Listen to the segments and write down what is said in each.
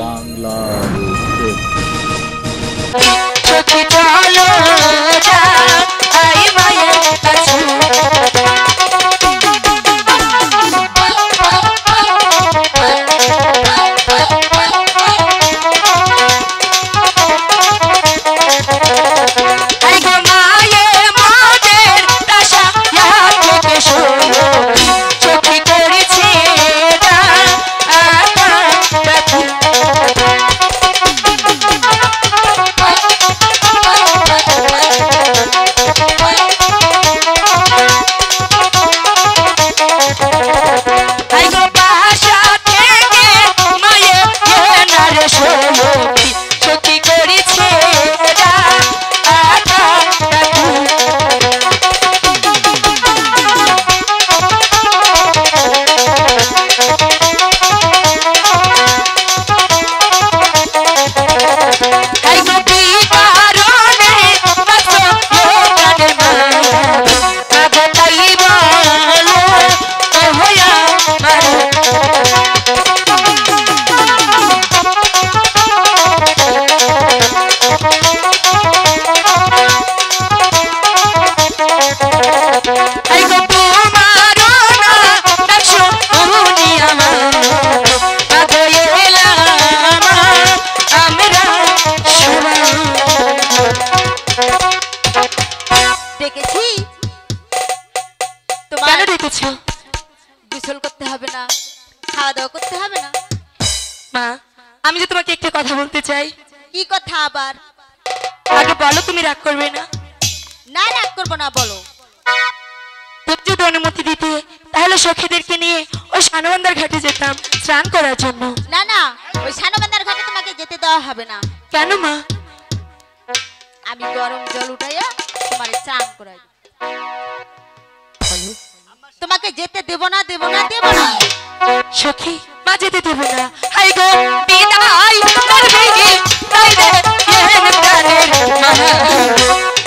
বাংলাদেশ সখী চলো যাই মায়ের কাছে গোসল করতে হবে না, খাওয়া দাওয়া করতে হবে না? মা, আমি যে তোমাকে একটা কথা বলতে চাই। কি কথা আবার? আগে বলো, তুমি রাগ করবে না? না, রাগ করবো না, বলো। তুমি যদি অনুমতি দিতে তাহলে সখীদেরকে নিয়ে ওই সানবান্দার ঘাটে যেতাম স্নান করার জন্য। না না, ওই সানবান্দার ঘাটে তোমাকে যেতে দেওয়া হবে না। কেন মা? আমি গরম জল উঠাইয়া তোমার স্নান করাই। তোমাকে যেতে দেব না, দেব না, দেব না। সখী, মা যেতে দেব না। হাই গো বিদায় করবে তাই রে এর প্রাণের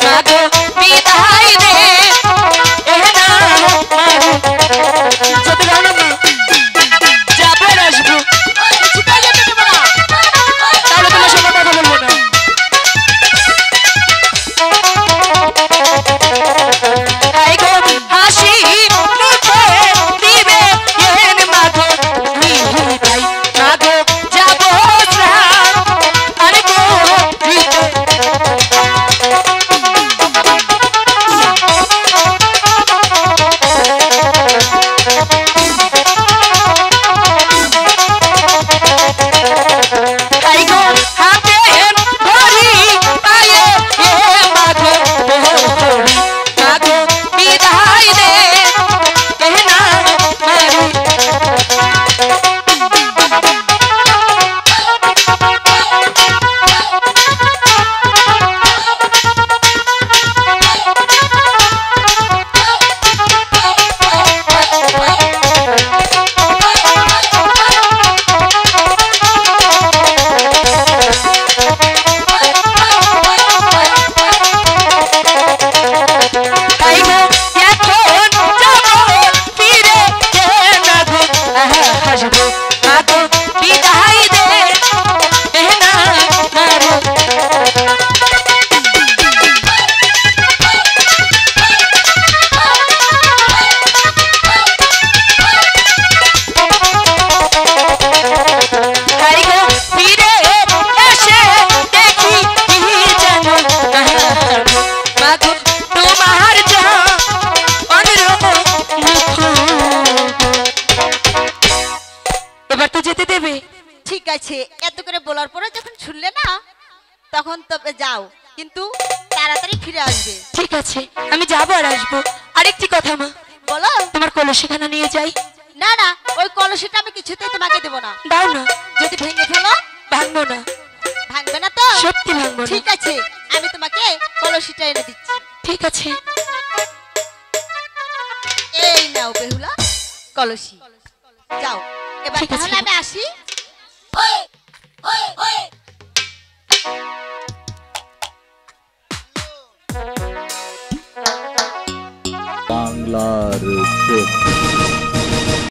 মা গো বিদায় দে এ না মা যেতে দাও না মা, যাবো আর আসবো। কোথায় যেতে দেব না? তাহলে তোমার সঙ্গে কথা বলবো না। হাই গো হাসি মুখে দিবে এর মা গো বিদায় মা গো যাবো স্নান আর করিতে। হাই গো হাতে ধরি পায়ে এ মা গো ধরি মা গো বিদায় দে এ না মারি। হাই গো এখন যাবো ফিরে এ না গো হাসবো মা গো বিদায় দে এ না মারি। হাই গো ফিরে এসে দেখি যেন মা গো তোমার এবার তো যেতে দেবে? ঠিক আছে, এত করে বলার পরে যখন শুনলে না, তখন তবে যাও, কিন্তু তাড়াতাড়ি ফিরে আসবে। ঠিক আছে, আমি যাবো আর আসবো। আরেকটি কথা মা, বলো। তোমার কলসিখানা নিয়ে যাই? না না, ওই কলসিটা আমি কিছুতেই তোমাকে দেব না। দাও না। যদি ভেঙে ফেলো? ভাঙবো না। ভাঙবে না তো? সত্যি ভাঙবো না। ঠিক আছে, আমি তোমাকে কলসিটা এনে দিচ্ছি। ঠিক আছে। এই নাও বেহুলা কলসি, যাও এবার। ঠিক আছে। তাহলে আমি আসি। বাংলাদেশ।